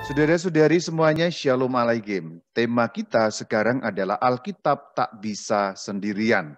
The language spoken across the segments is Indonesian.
Saudara-saudari semuanya, Shalom Alaikum. Tema kita sekarang adalah Alkitab tak bisa sendirian.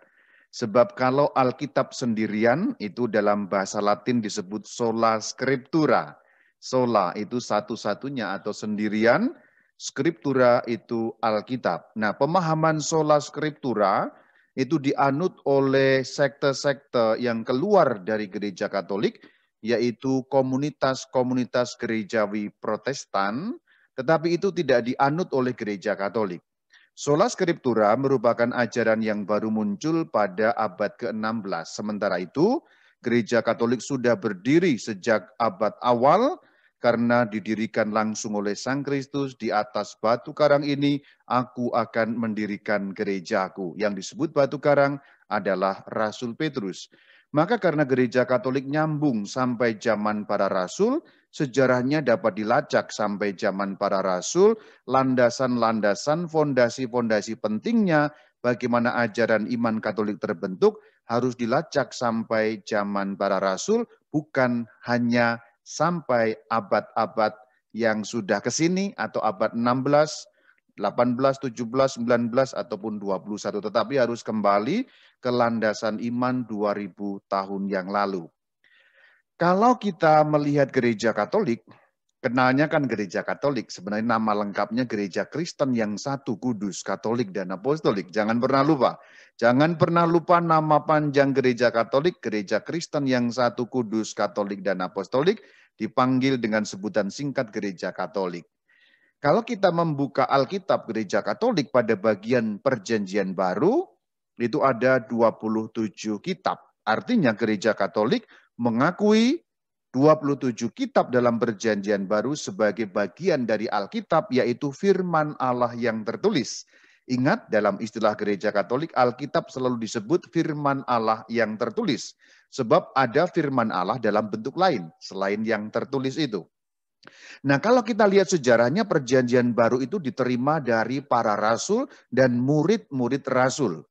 Sebab kalau Alkitab sendirian, itu dalam bahasa Latin disebut sola scriptura. Sola itu satu-satunya atau sendirian, scriptura itu Alkitab. Nah, pemahaman sola scriptura itu dianut oleh sekte-sekte yang keluar dari gereja Katolik, yaitu komunitas-komunitas gerejawi Protestan, tetapi itu tidak dianut oleh gereja Katolik. Sola Scriptura merupakan ajaran yang baru muncul pada abad ke-16. Sementara itu, gereja Katolik sudah berdiri sejak abad awal karena didirikan langsung oleh Sang Kristus di atas batu karang ini, aku akan mendirikan gerejaku. Yang disebut batu karang adalah Rasul Petrus. Maka karena gereja Katolik nyambung sampai zaman para rasul, sejarahnya dapat dilacak sampai zaman para rasul, landasan-landasan, fondasi-fondasi pentingnya bagaimana ajaran iman Katolik terbentuk harus dilacak sampai zaman para rasul, bukan hanya sampai abad-abad yang sudah ke sini atau abad 16, 18, 17, 19, ataupun 21. Tetapi harus kembali ke landasan iman 2000 tahun yang lalu. Kalau kita melihat gereja Katolik, kenalnya kan gereja Katolik, sebenarnya nama lengkapnya Gereja Kristen yang Satu, Kudus, Katolik, dan Apostolik. Jangan pernah lupa. Jangan pernah lupa nama panjang gereja Katolik, Gereja Kristen yang Satu, Kudus, Katolik, dan Apostolik, dipanggil dengan sebutan singkat Gereja Katolik. Kalau kita membuka Alkitab Gereja Katolik pada bagian Perjanjian Baru, itu ada 27 kitab. Artinya Gereja Katolik mengakui 27 kitab dalam Perjanjian Baru sebagai bagian dari Alkitab, yaitu firman Allah yang tertulis. Ingat, dalam istilah Gereja Katolik, Alkitab selalu disebut firman Allah yang tertulis. Sebab ada firman Allah dalam bentuk lain, selain yang tertulis itu. Nah, kalau kita lihat sejarahnya, Perjanjian Baru itu diterima dari para rasul dan murid-murid rasul.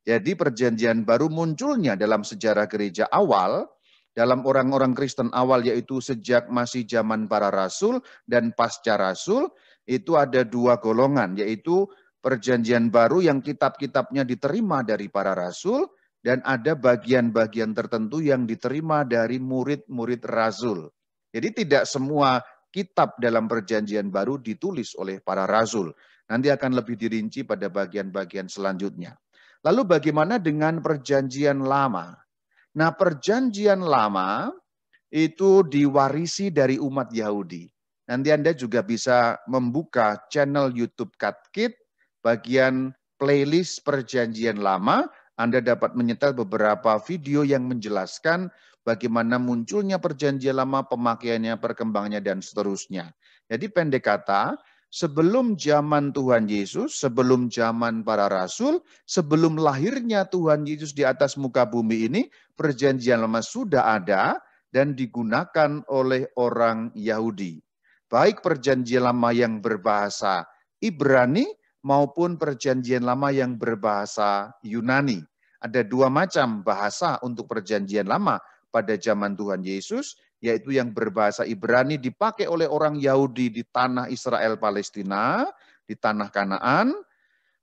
Jadi Perjanjian Baru munculnya dalam sejarah gereja awal, dalam orang-orang Kristen awal, yaitu sejak masih zaman para rasul dan pasca rasul, itu ada dua golongan, yaitu Perjanjian Baru yang kitab-kitabnya diterima dari para rasul, dan ada bagian-bagian tertentu yang diterima dari murid-murid rasul. Jadi tidak semua kitab dalam Perjanjian Baru ditulis oleh para rasul. Nanti akan lebih dirinci pada bagian-bagian selanjutnya. Lalu bagaimana dengan Perjanjian Lama? Nah, Perjanjian Lama itu diwarisi dari umat Yahudi. Nanti Anda juga bisa membuka channel YouTube Katkit, bagian playlist Perjanjian Lama. Anda dapat menyetel beberapa video yang menjelaskan bagaimana munculnya Perjanjian Lama, pemakaiannya, perkembangannya, dan seterusnya. Jadi pendek kata, sebelum zaman Tuhan Yesus, sebelum zaman para rasul, sebelum lahirnya Tuhan Yesus di atas muka bumi ini, Perjanjian Lama sudah ada dan digunakan oleh orang Yahudi. Baik Perjanjian Lama yang berbahasa Ibrani maupun Perjanjian Lama yang berbahasa Yunani. Ada dua macam bahasa untuk Perjanjian Lama pada zaman Tuhan Yesus, yaitu yang berbahasa Ibrani dipakai oleh orang Yahudi di tanah Israel Palestina, di tanah Kanaan.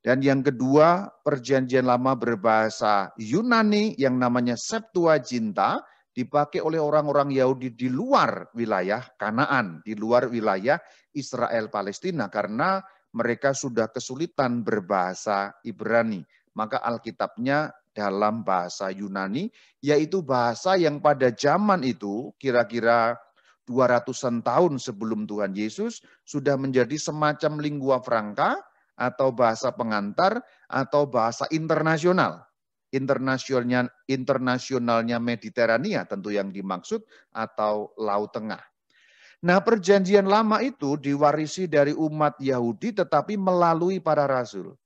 Dan yang kedua, Perjanjian Lama berbahasa Yunani yang namanya Septuaginta, dipakai oleh orang-orang Yahudi di luar wilayah Kanaan, di luar wilayah Israel Palestina, karena mereka sudah kesulitan berbahasa Ibrani. Maka Alkitabnya dalam bahasa Yunani, yaitu bahasa yang pada zaman itu, kira-kira 200-an tahun sebelum Tuhan Yesus, sudah menjadi semacam lingua franca, atau bahasa pengantar, atau bahasa internasional. Internasionalnya Mediterania tentu yang dimaksud, atau Laut Tengah. Nah, Perjanjian Lama itu diwarisi dari umat Yahudi tetapi melalui para rasul.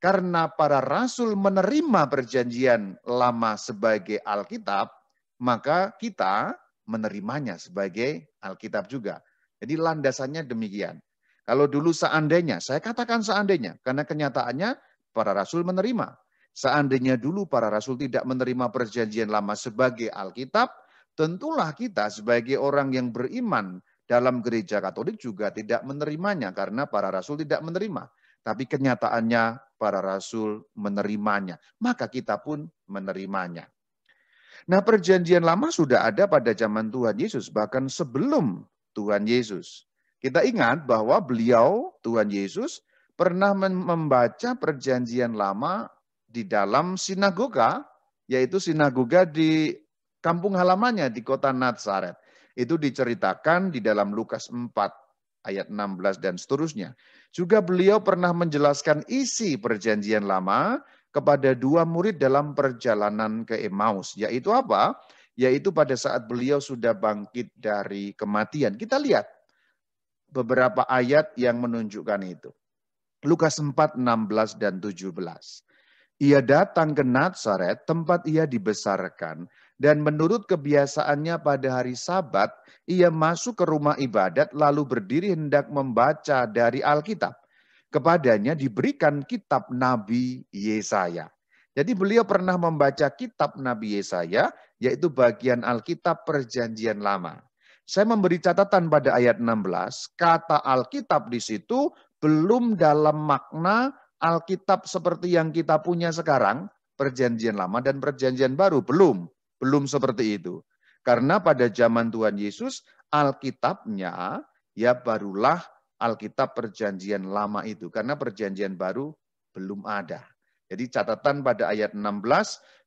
Karena para rasul menerima Perjanjian Lama sebagai Alkitab, maka kita menerimanya sebagai Alkitab juga. Jadi landasannya demikian. Kalau dulu seandainya, saya katakan seandainya, karena kenyataannya para rasul menerima. Seandainya dulu para rasul tidak menerima Perjanjian Lama sebagai Alkitab, tentulah kita sebagai orang yang beriman Dalam gereja Katolik juga tidak menerimanya karena para rasul tidak menerima. Tapi kenyataannya para rasul menerimanya. Maka kita pun menerimanya. Nah, perjanjian lama sudah ada pada zaman Tuhan Yesus, bahkan sebelum Tuhan Yesus. Kita ingat bahwa beliau, Tuhan Yesus, pernah membaca perjanjian lama di dalam sinagoga, yaitu sinagoga di kampung halamannya di kota Nazaret. Itu diceritakan di dalam Lukas 4 ayat 16 dan seterusnya. Juga beliau pernah menjelaskan isi perjanjian lama kepada dua murid dalam perjalanan ke Emmaus. Yaitu apa? Yaitu pada saat beliau sudah bangkit dari kematian. Kita lihat beberapa ayat yang menunjukkan itu. Lukas 4, 16 dan 17. Ia datang ke Nazaret, tempat ia dibesarkan, dan menurut kebiasaannya pada hari Sabat, ia masuk ke rumah ibadat lalu berdiri hendak membaca dari Alkitab. Kepadanya diberikan kitab Nabi Yesaya. Jadi beliau pernah membaca kitab Nabi Yesaya, yaitu bagian Alkitab Perjanjian Lama. Saya memberi catatan pada ayat 16, kata Alkitab di situ belum dalam makna Alkitab seperti yang kita punya sekarang, perjanjian lama dan perjanjian baru, belum seperti itu. Karena pada zaman Tuhan Yesus, Alkitabnya ya barulah Alkitab perjanjian lama itu, karena perjanjian baru belum ada. Jadi catatan pada ayat 16,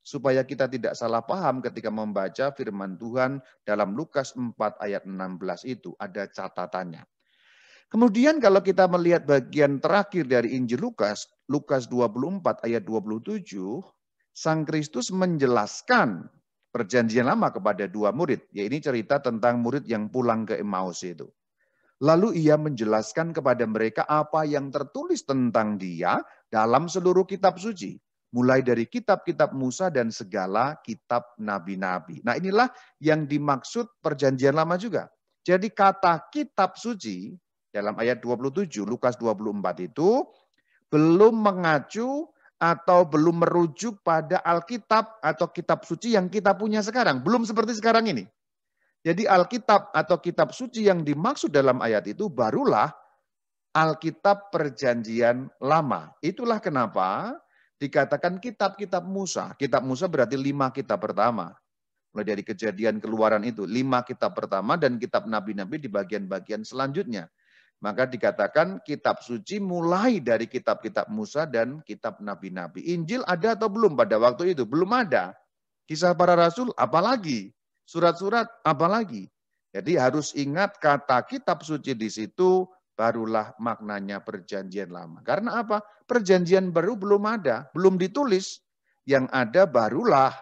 supaya kita tidak salah paham ketika membaca firman Tuhan dalam Lukas 4 ayat 16 itu, ada catatannya. Kemudian kalau kita melihat bagian terakhir dari Injil Lukas, Lukas 24 ayat 27, Sang Kristus menjelaskan perjanjian lama kepada dua murid. Ya, ini cerita tentang murid yang pulang ke Emmaus itu. Lalu ia menjelaskan kepada mereka apa yang tertulis tentang dia dalam seluruh kitab suci. Mulai dari kitab-kitab Musa dan segala kitab nabi-nabi. Nah, inilah yang dimaksud perjanjian lama juga. Jadi kata kitab suci dalam ayat 27, Lukas 24 itu belum mengacu atau belum merujuk pada Alkitab atau kitab suci yang kita punya sekarang. Belum seperti sekarang ini. Jadi Alkitab atau kitab suci yang dimaksud dalam ayat itu barulah Alkitab Perjanjian Lama. Itulah kenapa dikatakan kitab-kitab Musa. Kitab Musa berarti 5 kitab pertama. Mulai dari Kejadian, Keluaran itu 5 kitab pertama dan kitab nabi-nabi di bagian-bagian selanjutnya. Maka dikatakan kitab suci mulai dari kitab-kitab Musa dan kitab nabi-nabi. Injil ada atau belum pada waktu itu? Belum ada. Kisah para rasul apalagi? Surat-surat apalagi? Jadi harus ingat kata kitab suci di situ barulah maknanya perjanjian lama. Karena apa? Perjanjian baru belum ada, belum ditulis. Yang ada barulah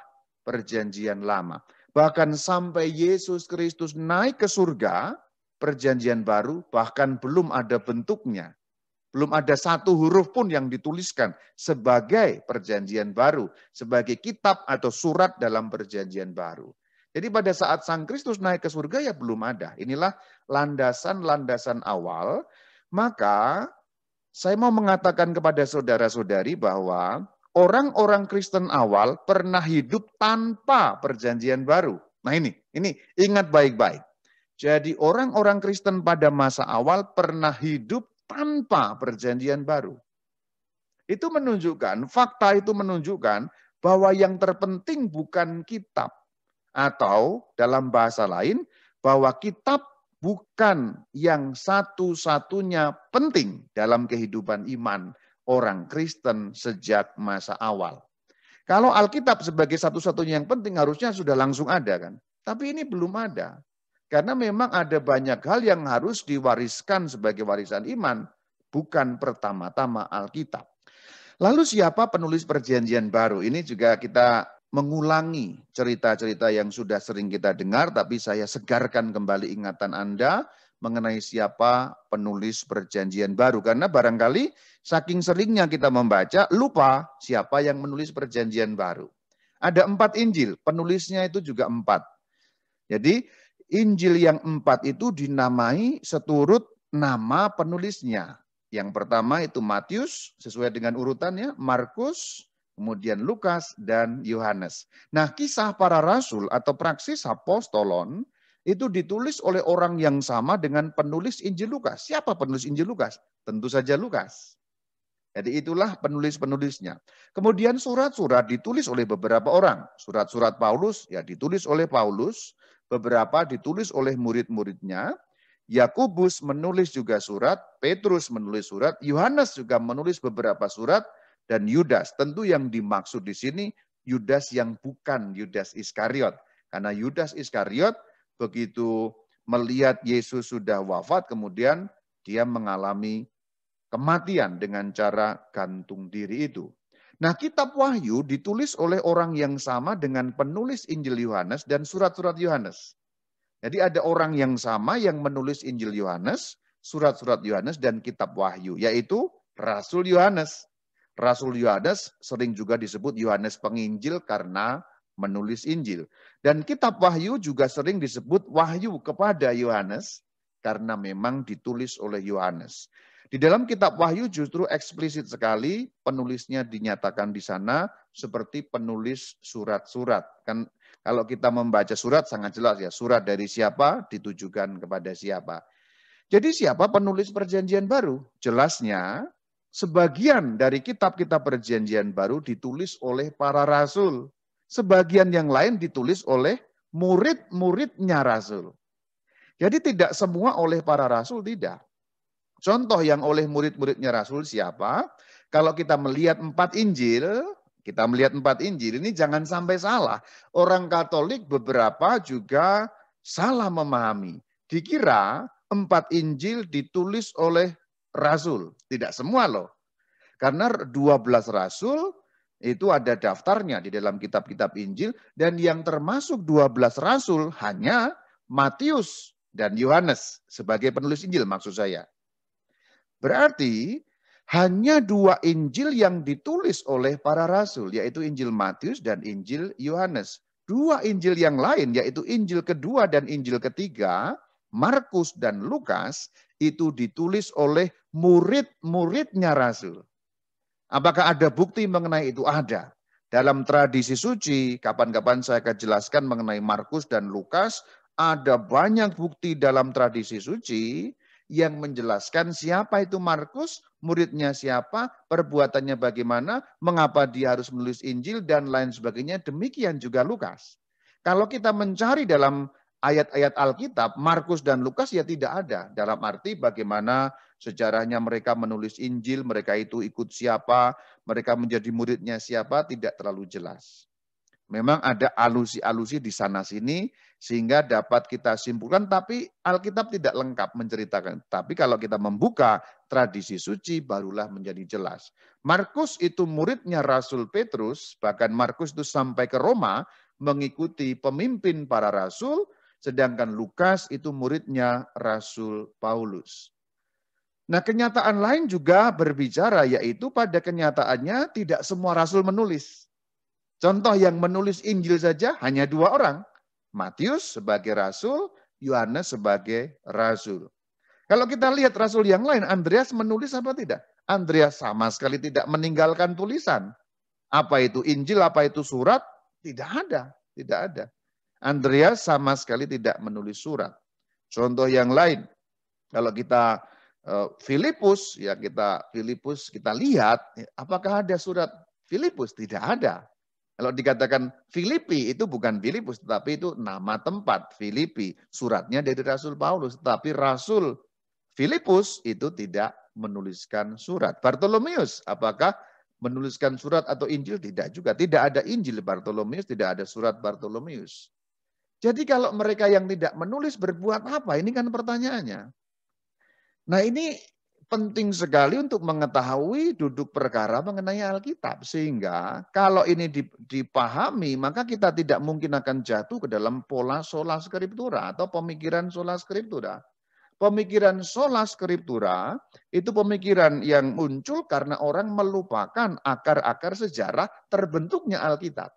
perjanjian lama. Bahkan sampai Yesus Kristus naik ke surga, perjanjian baru bahkan belum ada bentuknya. Belum ada satu huruf pun yang dituliskan sebagai perjanjian baru, sebagai kitab atau surat dalam perjanjian baru. Jadi pada saat Sang Kristus naik ke surga ya belum ada. Inilah landasan-landasan awal. Maka saya mau mengatakan kepada saudara-saudari bahwa orang-orang Kristen awal pernah hidup tanpa perjanjian baru. Nah ini ingat baik-baik. Jadi orang-orang Kristen pada masa awal pernah hidup tanpa perjanjian baru. Itu menunjukkan, fakta itu menunjukkan bahwa yang terpenting bukan kitab. Atau dalam bahasa lain, bahwa kitab bukan yang satu-satunya penting dalam kehidupan iman orang Kristen sejak masa awal. Kalau Alkitab sebagai satu-satunya yang penting harusnya sudah langsung ada kan. Tapi ini belum ada. Karena memang ada banyak hal yang harus diwariskan sebagai warisan iman, bukan pertama-tama Alkitab. Lalu siapa penulis perjanjian baru? Ini juga kita mengulangi cerita-cerita yang sudah sering kita dengar, tapi saya segarkan kembali ingatan Anda mengenai siapa penulis perjanjian baru. Karena barangkali saking seringnya kita membaca, lupa siapa yang menulis perjanjian baru. Ada 4 Injil, penulisnya itu juga 4. Jadi Injil yang 4 itu dinamai seturut nama penulisnya. Yang pertama itu Matius, sesuai dengan urutannya, Markus, kemudian Lukas, dan Yohanes. Nah, kisah para rasul atau praksis apostolon, itu ditulis oleh orang yang sama dengan penulis Injil Lukas. Siapa penulis Injil Lukas? Tentu saja Lukas. Jadi itulah penulis-penulisnya. Kemudian surat-surat ditulis oleh beberapa orang. Surat-surat Paulus ya ditulis oleh Paulus, beberapa ditulis oleh murid-muridnya. Yakobus menulis juga surat, Petrus menulis surat, Yohanes juga menulis beberapa surat, dan Yudas. Tentu yang dimaksud di sini Yudas yang bukan Yudas Iskariot. Karena Yudas Iskariot begitu melihat Yesus sudah wafat, kemudian dia mengalami kematian dengan cara gantung diri itu. Nah, kitab Wahyu ditulis oleh orang yang sama dengan penulis Injil Yohanes dan surat-surat Yohanes. Jadi ada orang yang sama yang menulis Injil Yohanes, surat-surat Yohanes dan kitab Wahyu, yaitu Rasul Yohanes. Rasul Yohanes sering juga disebut Yohanes Penginjil karena menulis Injil. Dan kitab Wahyu juga sering disebut Wahyu kepada Yohanes karena memang ditulis oleh Yohanes. Di dalam kitab Wahyu justru eksplisit sekali penulisnya dinyatakan di sana seperti penulis surat-surat. Kan kalau kita membaca surat sangat jelas ya, surat dari siapa ditujukan kepada siapa. Jadi siapa penulis Perjanjian Baru? Jelasnya sebagian dari kitab-kitab Perjanjian Baru ditulis oleh para rasul. Sebagian yang lain ditulis oleh murid-muridnya rasul. Jadi tidak semua oleh para rasul, tidak. Contoh yang oleh murid-muridnya Rasul siapa? Kalau kita melihat 4 Injil, ini jangan sampai salah. Orang Katolik beberapa juga salah memahami. Dikira 4 Injil ditulis oleh Rasul. Tidak semua loh. Karena 12 Rasul itu ada daftarnya di dalam kitab-kitab Injil. Dan yang termasuk 12 Rasul hanya Matius dan Yohanes sebagai penulis Injil maksud saya. Berarti hanya 2 Injil yang ditulis oleh para rasul, yaitu Injil Matius dan Injil Yohanes. 2 Injil yang lain, yaitu Injil kedua dan Injil ketiga, Markus dan Lukas, itu ditulis oleh murid-muridnya rasul. Apakah ada bukti mengenai itu? Ada. Dalam tradisi suci, kapan-kapan saya akan jelaskan mengenai Markus dan Lukas, ada banyak bukti dalam tradisi suci yang menjelaskan siapa itu Markus, muridnya siapa, perbuatannya bagaimana, mengapa dia harus menulis Injil, dan lain sebagainya. Demikian juga Lukas. Kalau kita mencari dalam ayat-ayat Alkitab, Markus dan Lukas ya tidak ada. Dalam arti bagaimana sejarahnya mereka menulis Injil, mereka itu ikut siapa, mereka menjadi muridnya siapa, tidak terlalu jelas. Memang ada alusi-alusi di sana-sini sehingga dapat kita simpulkan, tapi Alkitab tidak lengkap menceritakan. Tapi kalau kita membuka tradisi suci, barulah menjadi jelas. Markus itu muridnya Rasul Petrus, bahkan Markus itu sampai ke Roma mengikuti pemimpin para rasul, sedangkan Lukas itu muridnya Rasul Paulus. Nah, kenyataan lain juga berbicara, yaitu pada kenyataannya tidak semua rasul menulis. Contoh yang menulis Injil saja hanya 2 orang. Matius sebagai rasul, Yohanes sebagai rasul. Kalau kita lihat rasul yang lain, Andreas menulis apa tidak? Andreas sama sekali tidak meninggalkan tulisan. Apa itu Injil, apa itu surat? Tidak ada. Andreas sama sekali tidak menulis surat. Contoh yang lain, kalau kita Filipus, kita lihat, apakah ada surat Filipus? Tidak ada. Kalau dikatakan Filipi itu bukan Filipus, tetapi itu nama tempat Filipi. Suratnya dari Rasul Paulus, tetapi Rasul Filipus itu tidak menuliskan surat. Bartolomeus, apakah menuliskan surat atau Injil? Tidak juga. Tidak ada Injil Bartolomeus, tidak ada surat Bartolomeus. Jadi kalau mereka yang tidak menulis berbuat apa? Ini kan pertanyaannya. Nah, ini penting sekali untuk mengetahui duduk perkara mengenai Alkitab. Sehingga kalau ini dipahami, maka kita tidak mungkin akan jatuh ke dalam pola sola scriptura atau pemikiran sola scriptura. Pemikiran sola scriptura itu pemikiran yang muncul karena orang melupakan akar-akar sejarah terbentuknya Alkitab.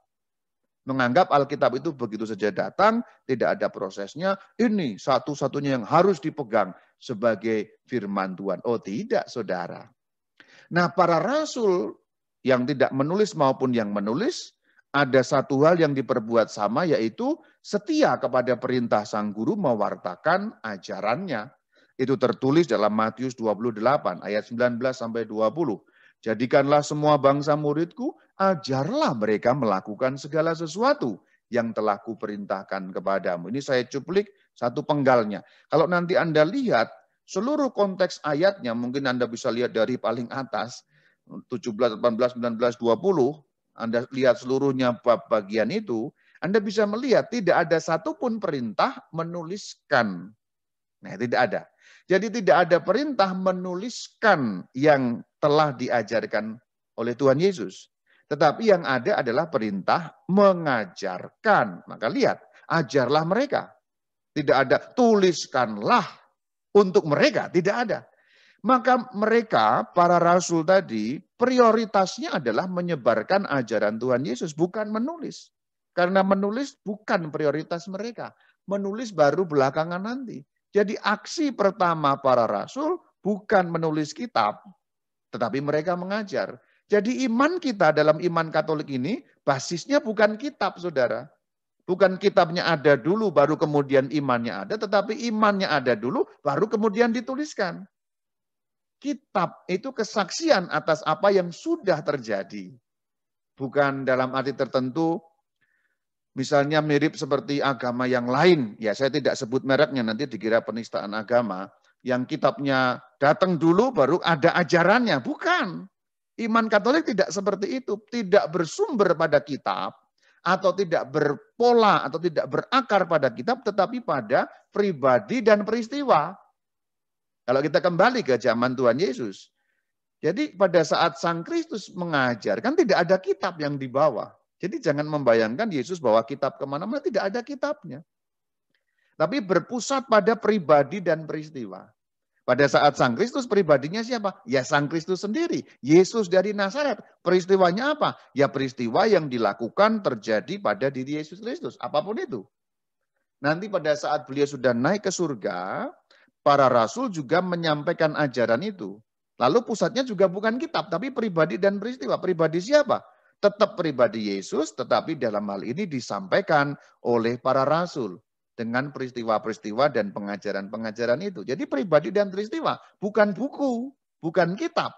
Menganggap Alkitab itu begitu saja datang, tidak ada prosesnya, ini satu-satunya yang harus dipegang sebagai firman Tuhan. Oh tidak, saudara. Nah, para rasul yang tidak menulis maupun yang menulis, Ada satu hal yang diperbuat sama, yaitu setia kepada perintah sang guru mewartakan ajarannya. Itu tertulis dalam Matius 28 ayat 19 sampai 20. Jadikanlah semua bangsa muridku, ajarlah mereka melakukan segala sesuatu yang telah kuperintahkan kepadamu. Ini saya cuplik satu penggalnya. Kalau nanti Anda lihat seluruh konteks ayatnya, mungkin Anda bisa lihat dari paling atas, 17, 18, 19, 20, Anda lihat seluruhnya bab bagian itu, Anda bisa melihat tidak ada satupun perintah menuliskan. Nah, tidak ada. Jadi tidak ada perintah menuliskan yang telah diajarkan oleh Tuhan Yesus. Tetapi yang ada adalah perintah mengajarkan. Maka lihat, ajarlah mereka. Tidak ada tuliskanlah untuk mereka, tidak ada. Maka mereka, para rasul tadi, prioritasnya adalah menyebarkan ajaran Tuhan Yesus, bukan menulis. Karena menulis bukan prioritas mereka. Menulis baru belakangan nanti. Jadi aksi pertama para rasul bukan menulis kitab, tetapi mereka mengajar. Jadi iman kita dalam iman Katolik ini, basisnya bukan kitab, saudara. Bukan kitabnya ada dulu, baru kemudian imannya ada, tetapi imannya ada dulu, baru kemudian dituliskan. Kitab itu kesaksian atas apa yang sudah terjadi. Bukan dalam arti tertentu, misalnya mirip seperti agama yang lain. Ya, saya tidak sebut mereknya, nanti dikira penistaan agama. Yang kitabnya datang dulu, baru ada ajarannya. Bukan. Iman Katolik tidak seperti itu. Tidak bersumber pada kitab, atau tidak berpola, atau tidak berakar pada kitab, tetapi pada pribadi dan peristiwa. Kalau kita kembali ke zaman Tuhan Yesus, jadi pada saat Sang Kristus mengajar, kan tidak ada kitab yang dibawa. Jadi jangan membayangkan Yesus bawa kitab kemana-mana, tidak ada kitabnya. Tapi berpusat pada pribadi dan peristiwa. Pada saat Sang Kristus pribadinya siapa? Ya Sang Kristus sendiri, Yesus dari Nazaret. Peristiwanya apa? Ya peristiwa yang dilakukan terjadi pada diri Yesus Kristus, apapun itu. Nanti pada saat beliau sudah naik ke surga, para rasul juga menyampaikan ajaran itu. Lalu pusatnya juga bukan kitab, tapi pribadi dan peristiwa. Pribadi siapa? Tetap pribadi Yesus, tetapi dalam hal ini disampaikan oleh para rasul dengan peristiwa-peristiwa dan pengajaran-pengajaran itu. Jadi pribadi dan peristiwa, bukan buku, bukan kitab.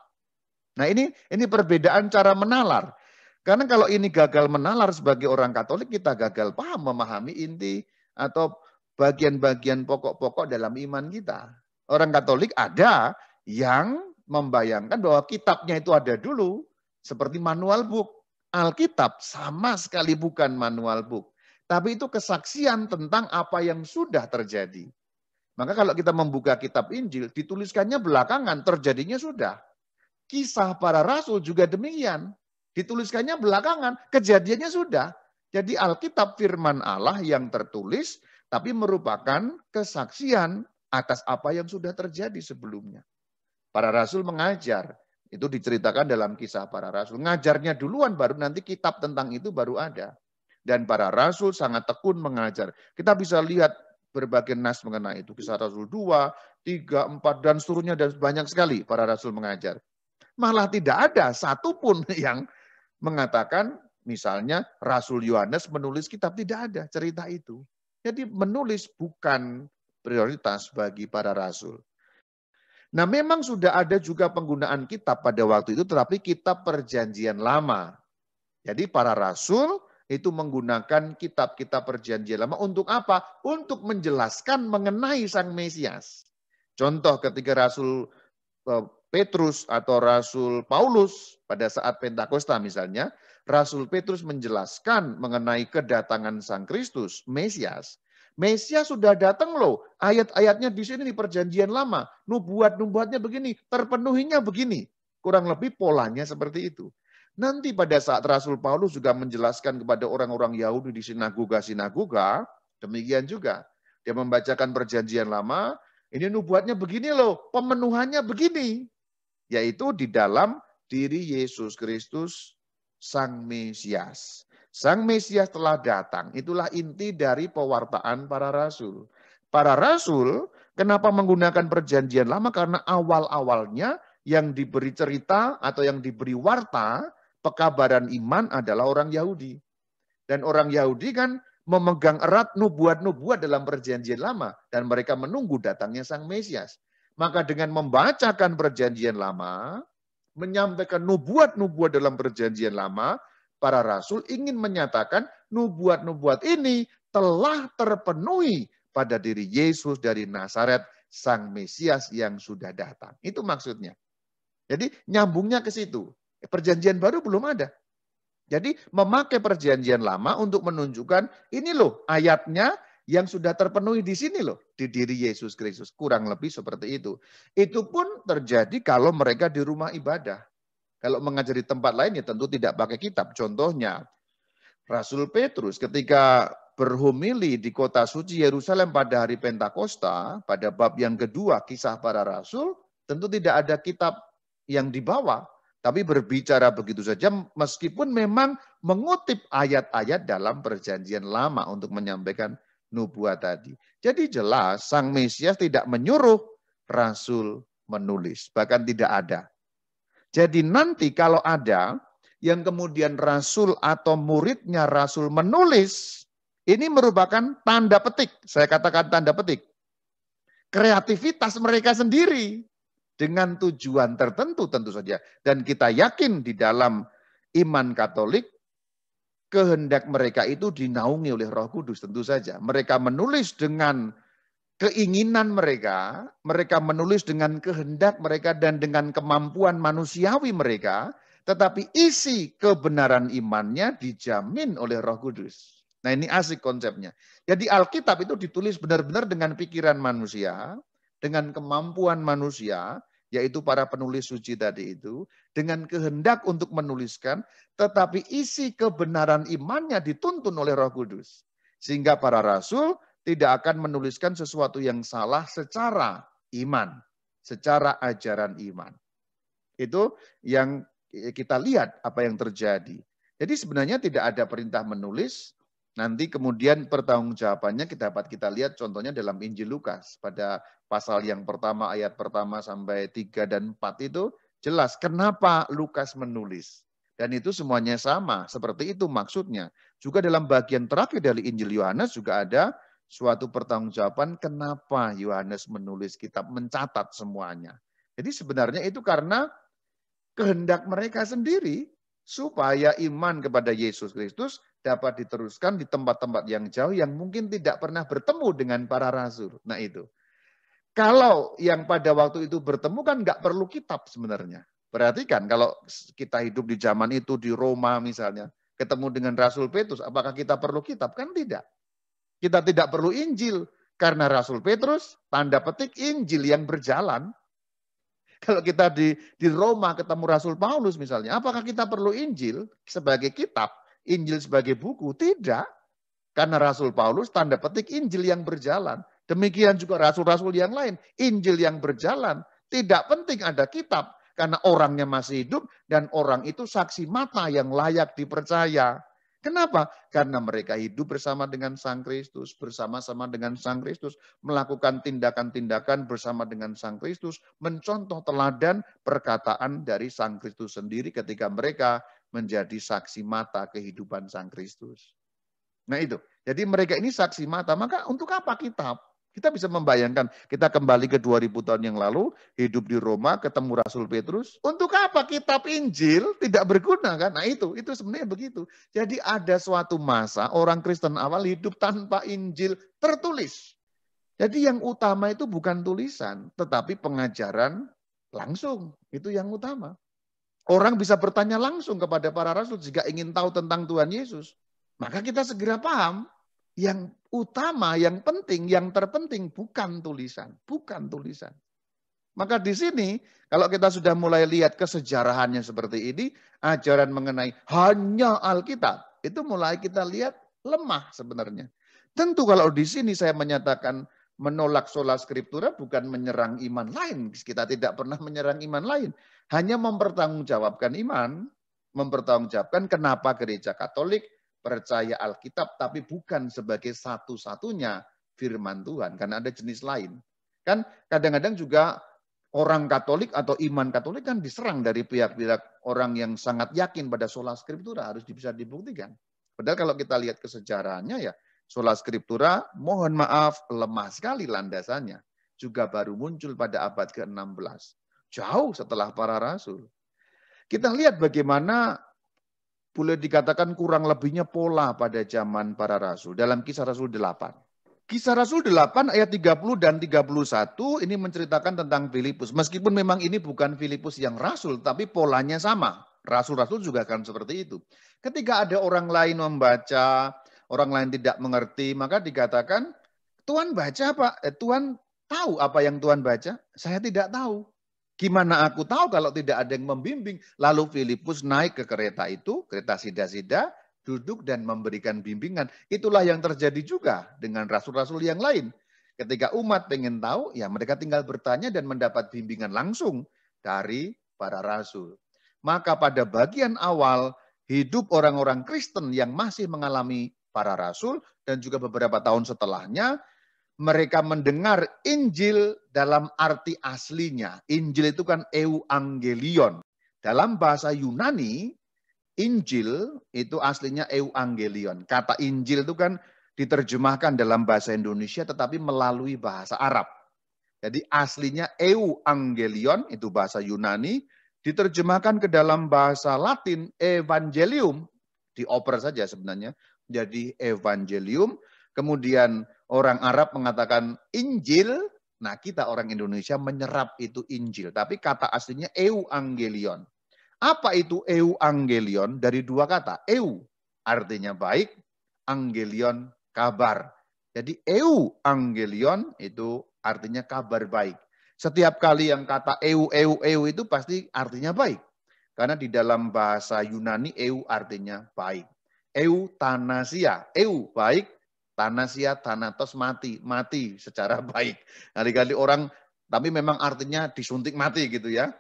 Nah ini perbedaan cara menalar. Karena kalau ini gagal menalar sebagai orang Katolik, kita gagal paham memahami inti atau bagian-bagian pokok-pokok dalam iman kita. Orang Katolik ada yang membayangkan bahwa kitabnya itu ada dulu, seperti manual book. Alkitab sama sekali bukan manual book. Tapi itu kesaksian tentang apa yang sudah terjadi. Maka kalau kita membuka kitab Injil, dituliskannya belakangan, terjadinya sudah. Kisah para rasul juga demikian. Dituliskannya belakangan, kejadiannya sudah. Jadi Alkitab firman Allah yang tertulis, tapi merupakan kesaksian atas apa yang sudah terjadi sebelumnya. Para rasul mengajar, itu diceritakan dalam kisah para rasul. Ngajarnya duluan, baru nanti kitab tentang itu baru ada. Dan para rasul sangat tekun mengajar. Kita bisa lihat berbagai nas mengenai itu. Kisah Rasul 2, 3, 4, dan seterusnya, dan banyak sekali para rasul mengajar. Malah tidak ada satupun yang mengatakan, misalnya Rasul Yohanes menulis kitab, tidak ada cerita itu. Jadi menulis bukan prioritas bagi para rasul. Nah memang sudah ada juga penggunaan kitab pada waktu itu, tetapi kitab perjanjian lama. Jadi para rasul itu menggunakan kitab-kitab perjanjian lama untuk apa? Untuk menjelaskan mengenai Sang Mesias. Contoh ketika Rasul Petrus atau Rasul Paulus pada saat Pentakosta misalnya, Rasul Petrus menjelaskan mengenai kedatangan Sang Kristus, Mesias. Mesias sudah datang loh, ayat-ayatnya di sini di perjanjian lama, nubuat-nubuatnya begini, terpenuhinya begini. Kurang lebih polanya seperti itu. Nanti pada saat Rasul Paulus juga menjelaskan kepada orang-orang Yahudi di sinagoga-sinagoga, demikian juga. Dia membacakan perjanjian lama, ini nubuatnya begini loh, pemenuhannya begini. Yaitu di dalam diri Yesus Kristus, Sang Mesias. Sang Mesias telah datang, itulah inti dari pewartaan para rasul. Para rasul, kenapa menggunakan perjanjian lama? Karena awal-awalnya yang diberi cerita atau yang diberi warta, pekabaran iman adalah orang Yahudi. Dan orang Yahudi kan memegang erat nubuat-nubuat dalam perjanjian lama. Dan mereka menunggu datangnya Sang Mesias. Maka dengan membacakan perjanjian lama, menyampaikan nubuat-nubuat dalam perjanjian lama, para rasul ingin menyatakan nubuat-nubuat ini telah terpenuhi pada diri Yesus dari Nazaret, Sang Mesias yang sudah datang. Itu maksudnya. Jadi nyambungnya ke situ. Perjanjian baru belum ada. Jadi memakai perjanjian lama untuk menunjukkan ini loh ayatnya yang sudah terpenuhi di sini loh. Di diri Yesus Kristus. Kurang lebih seperti itu. Itu pun terjadi kalau mereka di rumah ibadah. Kalau mengajar di tempat lain ya tentu tidak pakai kitab. Contohnya Rasul Petrus ketika berhomili di kota suci Yerusalem pada hari Pentakosta, pada bab yang kedua kisah para rasul, tentu tidak ada kitab yang dibawa. Tapi berbicara begitu saja meskipun memang mengutip ayat-ayat dalam perjanjian lama untuk menyampaikan nubuat tadi. Jadi jelas Sang Mesias tidak menyuruh rasul menulis, bahkan tidak ada. Jadi nanti kalau ada yang kemudian rasul atau muridnya rasul menulis, ini merupakan tanda petik, saya katakan tanda petik. Kreativitas mereka sendiri. Dengan tujuan tertentu tentu saja. Dan kita yakin di dalam iman Katolik, kehendak mereka itu dinaungi oleh Roh Kudus tentu saja. Mereka menulis dengan keinginan mereka menulis dengan kehendak mereka dan dengan kemampuan manusiawi mereka, tetapi isi kebenaran imannya dijamin oleh Roh Kudus. Nah ini asik konsepnya. Jadi Alkitab itu ditulis benar-benar dengan pikiran manusia, dengan kemampuan manusia, yaitu para penulis suci tadi itu, dengan kehendak untuk menuliskan, tetapi isi kebenaran imannya dituntun oleh Roh Kudus. Sehingga para rasul tidak akan menuliskan sesuatu yang salah secara iman, secara ajaran iman. Itu yang kita lihat apa yang terjadi. Jadi sebenarnya tidak ada perintah menulis, nanti kemudian pertanggungjawabannya dapat kita lihat contohnya dalam Injil Lukas. Pada pasal yang pertama, ayat pertama sampai 3 dan 4 itu jelas kenapa Lukas menulis. Dan itu semuanya sama, seperti itu maksudnya. Juga dalam bagian terakhir dari Injil Yohanes juga ada suatu pertanggungjawaban kenapa Yohanes menulis kitab, mencatat semuanya. Jadi sebenarnya itu karena kehendak mereka sendiri supaya iman kepada Yesus Kristus dapat diteruskan di tempat-tempat yang jauh yang mungkin tidak pernah bertemu dengan para rasul. Nah itu. Kalau yang pada waktu itu bertemu kan nggak perlu kitab sebenarnya. Perhatikan kalau kita hidup di zaman itu di Roma misalnya, ketemu dengan Rasul Petrus, apakah kita perlu kitab? Kan tidak. Kita tidak perlu Injil, karena Rasul Petrus, tanda petik Injil yang berjalan. Kalau kita di Roma ketemu Rasul Paulus misalnya, apakah kita perlu Injil sebagai kitab, Injil sebagai buku? Tidak. Karena Rasul Paulus, tanda petik Injil yang berjalan. Demikian juga rasul-rasul yang lain, Injil yang berjalan. Tidak penting ada kitab, karena orangnya masih hidup, dan orang itu saksi mata yang layak dipercaya. Kenapa? Karena mereka hidup bersama dengan Sang Kristus, bersama-sama dengan Sang Kristus, melakukan tindakan-tindakan bersama dengan Sang Kristus, mencontoh teladan perkataan dari Sang Kristus sendiri ketika mereka menjadi saksi mata kehidupan Sang Kristus. Nah itu, jadi mereka ini saksi mata, maka untuk apa kitab? Kita bisa membayangkan, kita kembali ke 2000 tahun yang lalu, hidup di Roma, ketemu Rasul Petrus. Untuk apa kitab Injil tidak berguna kan? Nah itu sebenarnya begitu. Jadi ada suatu masa orang Kristen awal hidup tanpa Injil tertulis. Jadi yang utama itu bukan tulisan, tetapi pengajaran langsung. Itu yang utama. Orang bisa bertanya langsung kepada para rasul jika ingin tahu tentang Tuhan Yesus. Maka kita segera paham. Yang utama, yang penting, yang terpenting bukan tulisan, bukan tulisan. Maka di sini kalau kita sudah mulai lihat kesejarahannya seperti ini, ajaran mengenai hanya Alkitab, itu mulai kita lihat lemah sebenarnya. Tentu kalau di sini saya menyatakan menolak sola scriptura bukan menyerang iman lain. Kita tidak pernah menyerang iman lain. Hanya mempertanggungjawabkan iman, mempertanggungjawabkan kenapa gereja Katolik percaya Alkitab, tapi bukan sebagai satu-satunya firman Tuhan. Karena ada jenis lain. Kan kadang-kadang juga orang Katolik atau iman Katolik kan diserang dari pihak-pihak orang yang sangat yakin pada sola scriptura. Harus bisa dibuktikan. Padahal kalau kita lihat kesejarahnya ya, sola scriptura, mohon maaf, lemah sekali landasannya. Juga baru muncul pada abad ke-16. Jauh setelah para rasul. Kita lihat bagaimana boleh dikatakan kurang lebihnya pola pada zaman para rasul. Dalam Kisah Rasul 8. Kisah Rasul 8 ayat 30 dan 31 ini menceritakan tentang Filipus. Meskipun memang ini bukan Filipus yang rasul, tapi polanya sama. Rasul-rasul juga akan seperti itu. Ketika ada orang lain membaca, orang lain tidak mengerti, maka dikatakan, Tuhan baca apa? Tuhan tahu apa yang Tuhan baca? Saya tidak tahu. Gimana aku tahu kalau tidak ada yang membimbing? Lalu Filipus naik ke kereta itu, kereta sida-sida, duduk dan memberikan bimbingan. Itulah yang terjadi juga dengan rasul-rasul yang lain. Ketika umat pengen tahu, ya mereka tinggal bertanya dan mendapat bimbingan langsung dari para rasul. Maka pada bagian awal, hidup orang-orang Kristen yang masih mengalami para rasul, dan juga beberapa tahun setelahnya, mereka mendengar Injil dalam arti aslinya. Injil itu kan euangelion. Dalam bahasa Yunani, Injil itu aslinya euangelion. Kata Injil itu kan diterjemahkan dalam bahasa Indonesia tetapi melalui bahasa Arab. Jadi aslinya euangelion, itu bahasa Yunani, diterjemahkan ke dalam bahasa Latin evangelium, dioper saja sebenarnya, jadi evangelium. Kemudian orang Arab mengatakan Injil, nah kita orang Indonesia menyerap itu Injil, tapi kata aslinya euangelion. Apa itu euangelion? Dari dua kata, eu artinya baik, angelion kabar. Jadi euangelion itu artinya kabar baik. Setiap kali yang kata eu itu pasti artinya baik. Karena di dalam bahasa Yunani eu artinya baik. Euthanasia, eu baik, thanasia, thanatos mati, mati secara baik. Kali-kali orang, tapi memang artinya disuntik mati gitu ya,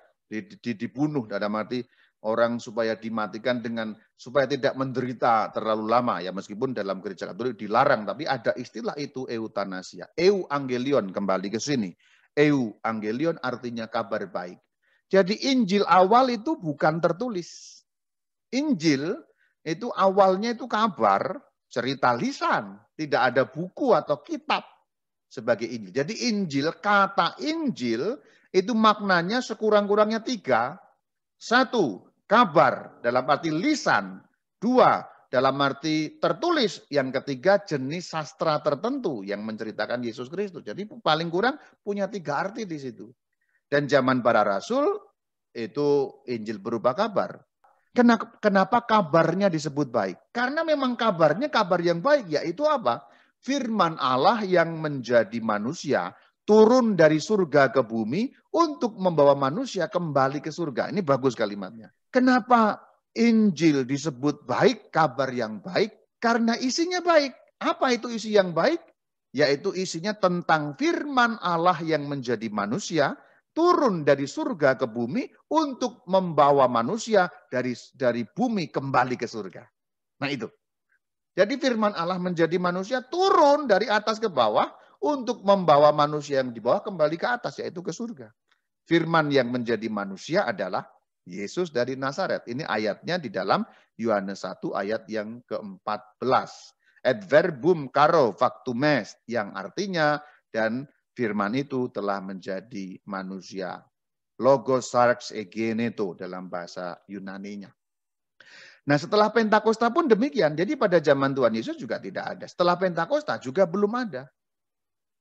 dibunuh dalam arti orang supaya dimatikan dengan supaya tidak menderita terlalu lama ya, meskipun dalam gereja Katolik dilarang, tapi ada istilah itu euthanasia. Euangelion kembali ke sini. Euangelion artinya kabar baik. Jadi Injil awal itu bukan tertulis. Injil itu awalnya itu kabar, cerita lisan, tidak ada buku atau kitab sebagai Injil. Jadi Injil, kata Injil itu maknanya sekurang-kurangnya 3. 1, kabar dalam arti lisan. 2, dalam arti tertulis. Yang ketiga, jenis sastra tertentu yang menceritakan Yesus Kristus. Jadi paling kurang punya 3 arti di situ. Dan zaman para rasul itu Injil berupa kabar. Kenapa kabarnya disebut baik? Karena memang kabarnya kabar yang baik, yaitu apa? Firman Allah yang menjadi manusia turun dari surga ke bumi untuk membawa manusia kembali ke surga. Ini bagus kalimatnya. Kenapa Injil disebut baik, kabar yang baik? Karena isinya baik. Apa itu isi yang baik? Yaitu isinya tentang firman Allah yang menjadi manusia, turun dari surga ke bumi untuk membawa manusia dari bumi kembali ke surga. Nah itu. Jadi firman Allah menjadi manusia turun dari atas ke bawah untuk membawa manusia yang di bawah kembali ke atas, yaitu ke surga. Firman yang menjadi manusia adalah Yesus dari Nazaret. Ini ayatnya di dalam Yohanes 1 ayat yang ke-14. Et verbum caro factum est, yang artinya dan firman itu telah menjadi manusia. Logos sarx egeneto dalam bahasa Yunaninya. Nah setelah Pentakosta pun demikian. Jadi pada zaman Tuhan Yesus juga tidak ada. Setelah Pentakosta juga belum ada.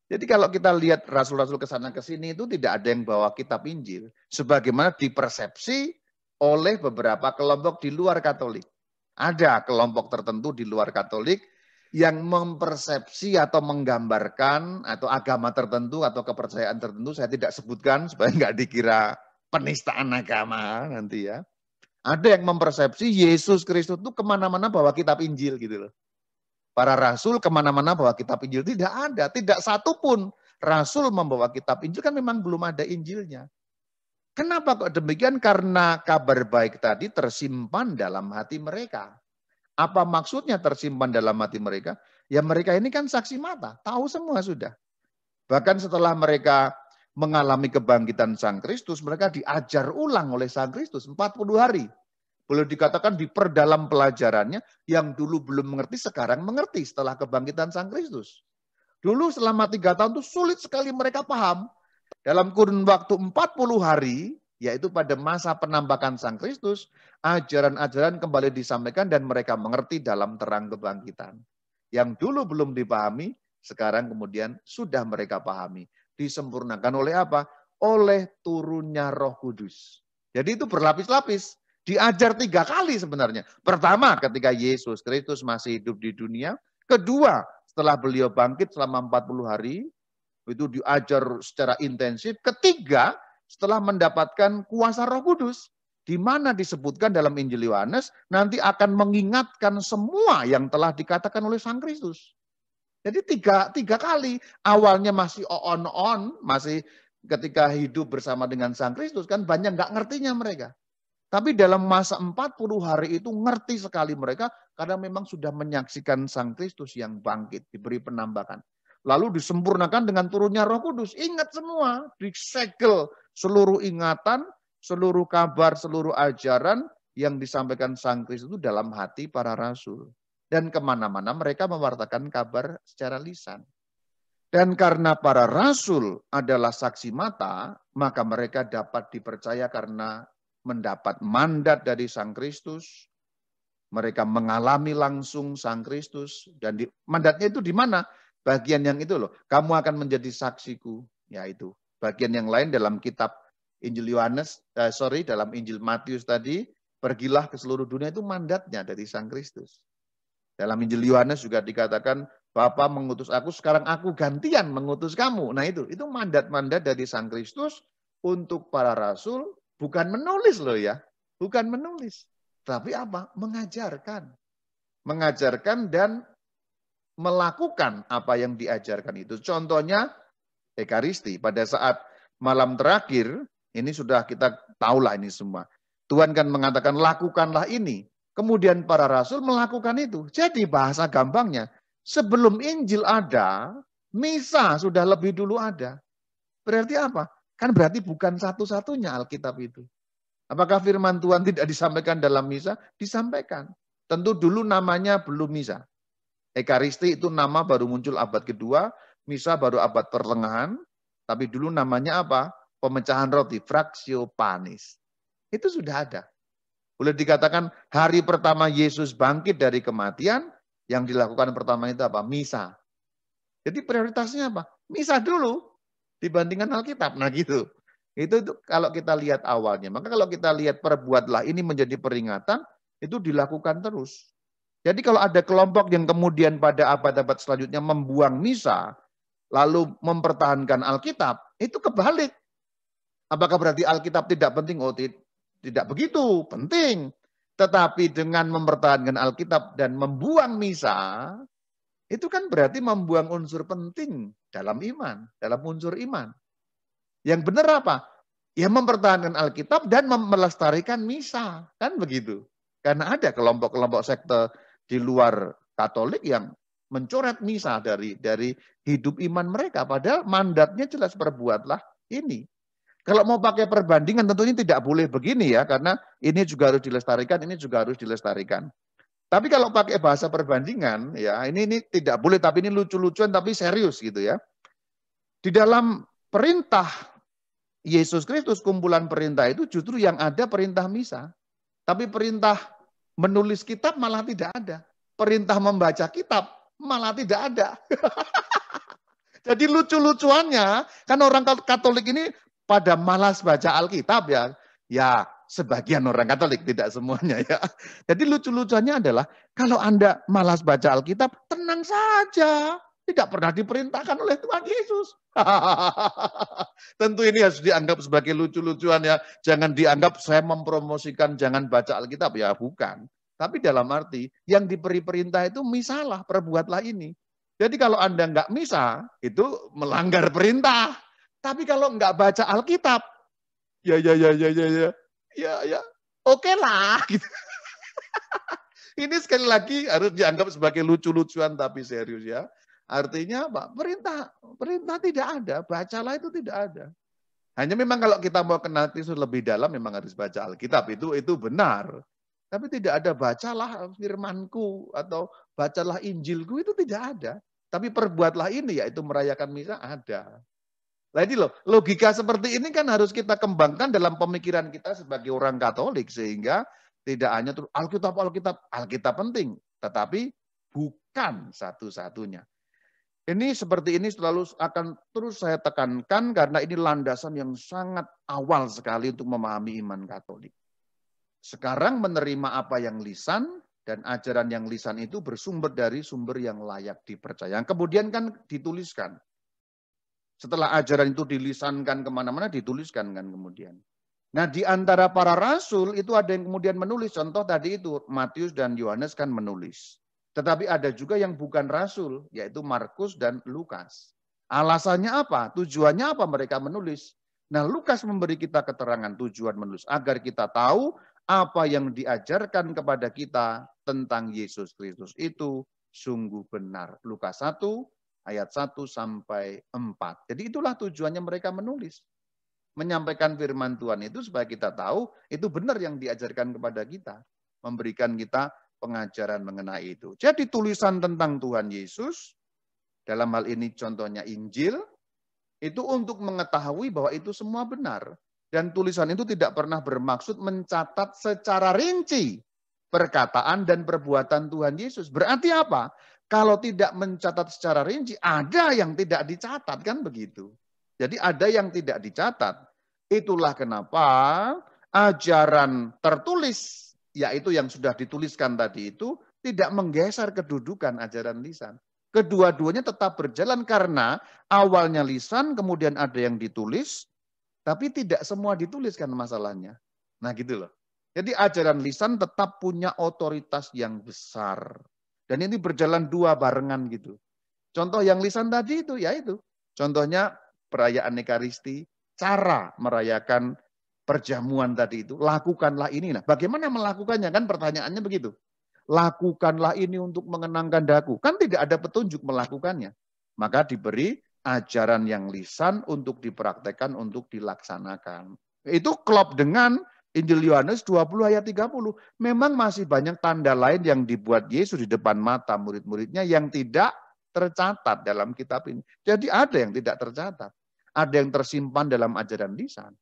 Jadi kalau kita lihat rasul-rasul kesana kesini itu tidak ada yang bawa kitab Injil. Sebagaimana dipersepsi oleh beberapa kelompok di luar Katolik. Ada kelompok tertentu di luar Katolik yang mempersepsi atau menggambarkan atau agama tertentu atau kepercayaan tertentu, saya tidak sebutkan supaya nggak dikira penistaan agama nanti ya. Ada yang mempersepsi Yesus Kristus itu kemana-mana bawa kitab Injil gitu loh. Para rasul kemana-mana bawa kitab Injil, tidak ada, tidak satu pun rasul membawa kitab Injil, kan memang belum ada Injilnya. Kenapa kok demikian? Karena kabar baik tadi tersimpan dalam hati mereka. Apa maksudnya tersimpan dalam hati mereka? Ya mereka ini kan saksi mata, tahu semua sudah. Bahkan setelah mereka mengalami kebangkitan Sang Kristus, mereka diajar ulang oleh Sang Kristus 40 hari. Boleh dikatakan diperdalam pelajarannya, yang dulu belum mengerti, sekarang mengerti setelah kebangkitan Sang Kristus. Dulu selama 3 tahun itu sulit sekali mereka paham. Dalam kurun waktu 40 hari, yaitu pada masa penambakan Sang Kristus, ajaran-ajaran kembali disampaikan dan mereka mengerti dalam terang kebangkitan. Yang dulu belum dipahami, sekarang kemudian sudah mereka pahami. Disempurnakan oleh apa? Oleh turunnya Roh Kudus. Jadi itu berlapis-lapis. Diajar 3 kali sebenarnya. Pertama, ketika Yesus Kristus masih hidup di dunia. Kedua, setelah beliau bangkit selama 40 hari, itu diajar secara intensif. Ketiga, setelah mendapatkan kuasa Roh Kudus, di mana disebutkan dalam Injil Yohanes, nanti akan mengingatkan semua yang telah dikatakan oleh Sang Kristus. Jadi tiga kali. Awalnya masih on, masih ketika hidup bersama dengan Sang Kristus, kan banyak nggak ngertinya mereka. Tapi dalam masa 40 hari itu ngerti sekali mereka, karena memang sudah menyaksikan Sang Kristus yang bangkit, diberi penambahan. Lalu disempurnakan dengan turunnya Roh Kudus. Ingat semua, disegel seluruh ingatan, seluruh kabar, seluruh ajaran yang disampaikan Sang Kristus itu dalam hati para rasul. Dan kemana-mana mereka mewartakan kabar secara lisan. Dan karena para rasul adalah saksi mata, maka mereka dapat dipercaya karena mendapat mandat dari Sang Kristus. Mereka mengalami langsung Sang Kristus. Dan mandatnya itu di mana? Bagian yang itu loh. Kamu akan menjadi saksiku. Ya itu. Bagian yang lain dalam kitab Injil Yohanes, dalam Injil Matius tadi, pergilah ke seluruh dunia, itu mandatnya dari Sang Kristus. Dalam Injil Yohanes juga dikatakan, Bapa mengutus aku, sekarang aku gantian mengutus kamu. Nah itu mandat-mandat dari Sang Kristus untuk para rasul, bukan menulis loh ya. Bukan menulis. Tapi apa? Mengajarkan. Mengajarkan dan melakukan apa yang diajarkan itu. Contohnya, Ekaristi. Pada saat malam terakhir, ini sudah kita tahulah ini semua. Tuhan kan mengatakan, lakukanlah ini. Kemudian para rasul melakukan itu. Jadi bahasa gampangnya, sebelum Injil ada, misa sudah lebih dulu ada. Berarti apa? Kan berarti bukan satu-satunya Alkitab itu. Apakah firman Tuhan tidak disampaikan dalam misa? Disampaikan. Tentu dulu namanya belum misa. Ekaristi itu nama baru muncul abad kedua, misa baru abad pertengahan, tapi dulu namanya apa? Pemecahan roti, fraktio panis. Itu sudah ada. Boleh dikatakan hari pertama Yesus bangkit dari kematian, yang dilakukan pertama itu apa? Misa. Jadi prioritasnya apa? Misa dulu dibandingkan Alkitab. Nah gitu. Itu kalau kita lihat awalnya. Maka kalau kita lihat perbuatlah ini menjadi peringatan, itu dilakukan terus. Jadi kalau ada kelompok yang kemudian pada abad-abad selanjutnya membuang misa, lalu mempertahankan Alkitab, itu kebalik. Apakah berarti Alkitab tidak penting? Oh, tidak begitu, penting. Tetapi dengan mempertahankan Alkitab dan membuang misa, itu kan berarti membuang unsur penting dalam iman, dalam unsur iman. Yang benar apa? Ya mempertahankan Alkitab dan melestarikan misa, kan begitu. Karena ada kelompok-kelompok sekte di luar Katolik yang mencoret misa dari hidup iman mereka. Padahal mandatnya jelas, perbuatlah ini. Kalau mau pakai perbandingan tentunya tidak boleh begini ya, karena ini juga harus dilestarikan, ini juga harus dilestarikan. Tapi kalau pakai bahasa perbandingan, ya ini tidak boleh, tapi ini lucu-lucuan tapi serius gitu ya. Di dalam perintah Yesus Kristus, kumpulan perintah itu justru yang ada perintah misa. Tapi perintah menulis kitab malah tidak ada. Perintah membaca kitab malah tidak ada. Jadi lucu-lucuannya, kan orang Katolik ini pada malas baca Alkitab ya. Ya, sebagian orang Katolik, tidak semuanya ya. Jadi lucu-lucuannya adalah, kalau Anda malas baca Alkitab, tenang saja. Tidak pernah diperintahkan oleh Tuhan Yesus. Tentu ini harus dianggap sebagai lucu-lucuan ya. Jangan dianggap saya mempromosikan jangan baca Alkitab. Ya bukan. Tapi dalam arti, yang diberi perintah itu misalah, perbuatlah ini. Jadi kalau Anda nggak misa, itu melanggar perintah. Tapi kalau nggak baca Alkitab, ya, oke lah. Gitu. Ini sekali lagi harus dianggap sebagai lucu-lucuan tapi serius ya. Artinya apa? Perintah tidak ada, bacalah itu tidak ada. Hanya memang kalau kita mau kenal Kristus lebih dalam, memang harus baca Alkitab, itu benar. Tapi tidak ada bacalah firmanku atau bacalah Injilku, itu tidak ada. Tapi perbuatlah ini, yaitu merayakan misa, ada. Nah ini loh, logika seperti ini kan harus kita kembangkan dalam pemikiran kita sebagai orang Katolik. Sehingga tidak hanya Alkitab, Alkitab, Alkitab penting. Tetapi bukan satu-satunya. Ini seperti ini selalu akan terus saya tekankan karena ini landasan yang sangat awal sekali untuk memahami iman Katolik. Sekarang menerima apa yang lisan dan ajaran yang lisan itu bersumber dari sumber yang layak dipercaya. Kemudian kan dituliskan. Setelah ajaran itu dilisankan kemana-mana, dituliskan kan kemudian. Nah di antara para rasul itu ada yang kemudian menulis. Contoh tadi itu Matius dan Yohanes kan menulis. Tetapi ada juga yang bukan rasul, yaitu Markus dan Lukas. Alasannya apa? Tujuannya apa mereka menulis? Nah, Lukas memberi kita keterangan tujuan menulis, agar kita tahu apa yang diajarkan kepada kita tentang Yesus Kristus itu sungguh benar. Lukas 1, ayat 1 sampai 4. Jadi itulah tujuannya mereka menulis. Menyampaikan firman Tuhan itu supaya kita tahu itu benar yang diajarkan kepada kita. Memberikan kita pengajaran mengenai itu. Jadi tulisan tentang Tuhan Yesus, dalam hal ini contohnya Injil, itu untuk mengetahui bahwa itu semua benar. Dan tulisan itu tidak pernah bermaksud mencatat secara rinci perkataan dan perbuatan Tuhan Yesus. Berarti apa? Kalau tidak mencatat secara rinci, ada yang tidak dicatat, kan begitu. Jadi ada yang tidak dicatat. Itulah kenapa ajaran tertulis, yaitu yang sudah dituliskan tadi itu, tidak menggeser kedudukan ajaran lisan. Kedua-duanya tetap berjalan karena awalnya lisan, kemudian ada yang ditulis, tapi tidak semua dituliskan masalahnya. Nah gitu loh. Jadi ajaran lisan tetap punya otoritas yang besar. Dan ini berjalan dua barengan gitu. Contoh yang lisan tadi itu, ya itu. Contohnya perayaan Ekaristi, cara merayakan perjamuan tadi itu, lakukanlah ini. Nah, bagaimana melakukannya? Kan pertanyaannya begitu. Lakukanlah ini untuk mengenangkan daku. Kan tidak ada petunjuk melakukannya. Maka diberi ajaran yang lisan untuk dipraktekkan, untuk dilaksanakan. Itu klop dengan Injil Yohanes 20 ayat 30. Memang masih banyak tanda lain yang dibuat Yesus di depan mata murid-muridnya yang tidak tercatat dalam kitab ini. Jadi ada yang tidak tercatat. Ada yang tersimpan dalam ajaran lisan.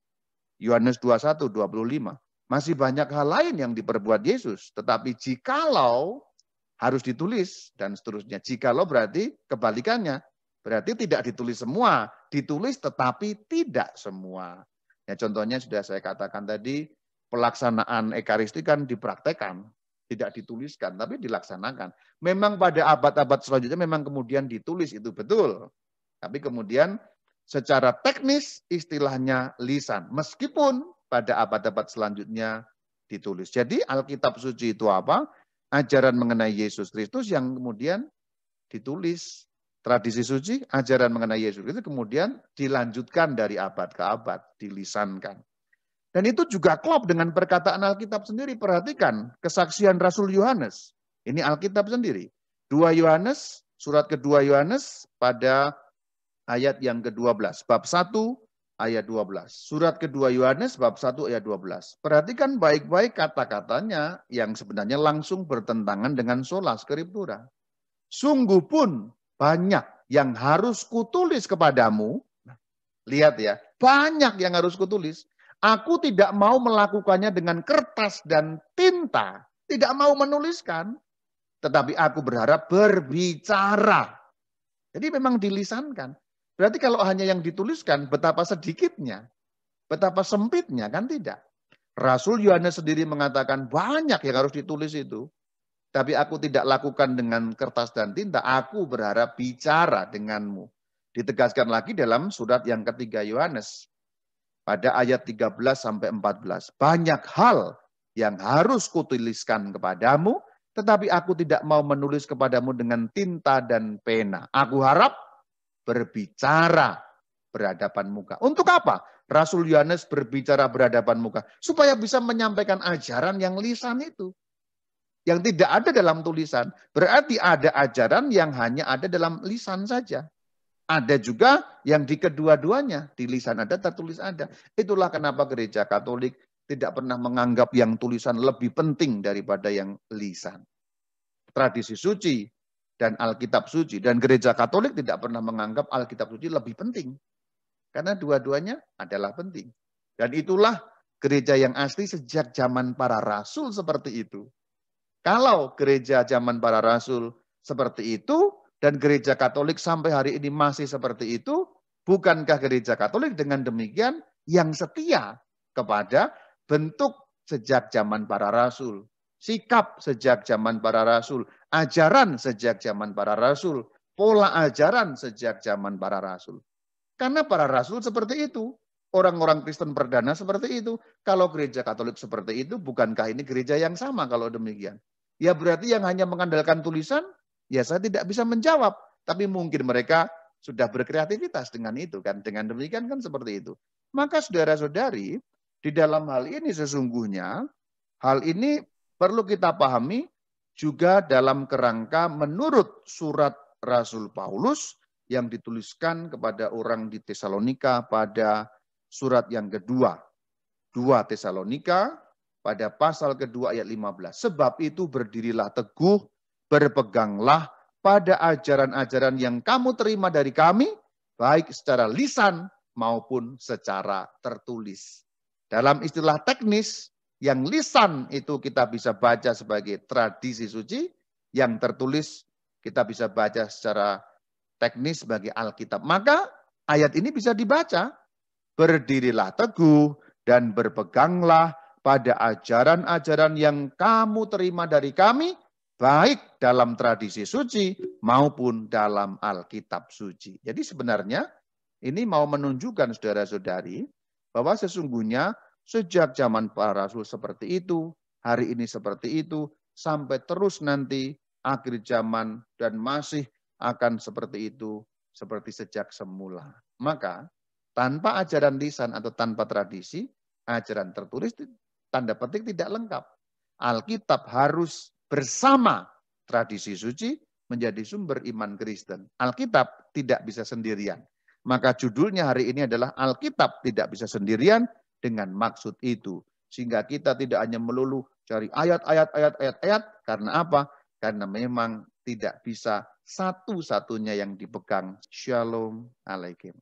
Yohanes 21, 25. Masih banyak hal lain yang diperbuat Yesus. Tetapi jikalau harus ditulis dan seterusnya. Jikalau berarti kebalikannya. Berarti tidak ditulis semua. Ditulis tetapi tidak semua. Ya, contohnya sudah saya katakan tadi, pelaksanaan Ekaristi kan dipraktekkan. Tidak dituliskan, tapi dilaksanakan. Memang pada abad-abad selanjutnya memang kemudian ditulis, itu betul. Tapi kemudian secara teknis istilahnya lisan. Meskipun pada abad-abad selanjutnya ditulis. Jadi Alkitab suci itu apa? Ajaran mengenai Yesus Kristus yang kemudian ditulis. Tradisi suci, ajaran mengenai Yesus Kristus kemudian dilanjutkan dari abad ke abad, dilisankan. Dan itu juga klop dengan perkataan Alkitab sendiri. Perhatikan kesaksian Rasul Yohanes. Ini Alkitab sendiri. 2 Yohanes, surat kedua Yohanes pada ayat yang ke-12. Bab 1 ayat 12. Surat kedua Yohanes bab 1 ayat 12. Perhatikan baik-baik kata-katanya yang sebenarnya langsung bertentangan dengan sola scriptura. Sungguh pun banyak yang harus kutulis kepadamu. Lihat ya, banyak yang harus kutulis. Aku tidak mau melakukannya dengan kertas dan tinta. Tidak mau menuliskan. Tetapi aku berharap berbicara. Jadi memang dilisankan. Berarti kalau hanya yang dituliskan, betapa sedikitnya. Betapa sempitnya, kan tidak. Rasul Yohanes sendiri mengatakan banyak yang harus ditulis itu. Tapi aku tidak lakukan dengan kertas dan tinta. Aku berharap bicara denganmu. Ditegaskan lagi dalam surat yang ketiga Yohanes. Pada ayat 13 sampai 14. Banyak hal yang harus kutuliskan kepadamu. Tetapi aku tidak mau menulis kepadamu dengan tinta dan pena. Aku harap berbicara berhadapan muka. Untuk apa? Rasul Yohanes berbicara berhadapan muka. Supaya bisa menyampaikan ajaran yang lisan itu. Yang tidak ada dalam tulisan. Berarti ada ajaran yang hanya ada dalam lisan saja. Ada juga yang di kedua-duanya. Di lisan ada, tertulis ada. Itulah kenapa gereja Katolik tidak pernah menganggap yang tulisan lebih penting daripada yang lisan. Tradisi suci dan Alkitab suci dan Gereja Katolik tidak pernah menganggap Alkitab suci lebih penting. Karena dua-duanya adalah penting. Dan itulah gereja yang asli sejak zaman para rasul seperti itu. Kalau gereja zaman para rasul seperti itu, dan gereja Katolik sampai hari ini masih seperti itu, bukankah gereja Katolik dengan demikian yang setia kepada bentuk sejak zaman para rasul, sikap sejak zaman para rasul, ajaran sejak zaman para rasul, pola ajaran sejak zaman para rasul. Karena para rasul seperti itu. Orang-orang Kristen perdana seperti itu. Kalau gereja Katolik seperti itu, bukankah ini gereja yang sama kalau demikian? Ya berarti yang hanya mengandalkan tulisan, ya saya tidak bisa menjawab. Tapi mungkin mereka sudah berkreativitas dengan itu kan. Dengan demikian kan seperti itu. Maka saudara-saudari, di dalam hal ini sesungguhnya, hal ini perlu kita pahami juga dalam kerangka menurut surat Rasul Paulus yang dituliskan kepada orang di Tesalonika pada surat yang kedua. 2 Tesalonika pada pasal kedua ayat 15. Sebab itu berdirilah teguh, berpeganglah pada ajaran-ajaran yang kamu terima dari kami, baik secara lisan maupun secara tertulis. Dalam istilah teknis, yang lisan itu kita bisa baca sebagai tradisi suci, yang tertulis kita bisa baca secara teknis sebagai Alkitab. Maka ayat ini bisa dibaca. Berdirilah teguh dan berpeganglah pada ajaran-ajaran yang kamu terima dari kami, baik dalam tradisi suci maupun dalam Alkitab suci. Jadi sebenarnya ini mau menunjukkan saudara-saudari bahwa sesungguhnya sejak zaman para rasul seperti itu, hari ini seperti itu, sampai terus nanti akhir zaman dan masih akan seperti itu, seperti sejak semula. Maka tanpa ajaran lisan atau tanpa tradisi, ajaran tertulis tanda petik tidak lengkap. Alkitab harus bersama tradisi suci menjadi sumber iman Kristen. Alkitab tidak bisa sendirian. Maka judulnya hari ini adalah Alkitab tidak bisa sendirian dengan maksud itu. Sehingga kita tidak hanya melulu cari ayat-ayat. Karena apa? Karena memang tidak bisa satu-satunya yang dipegang. Shalom Alaikum.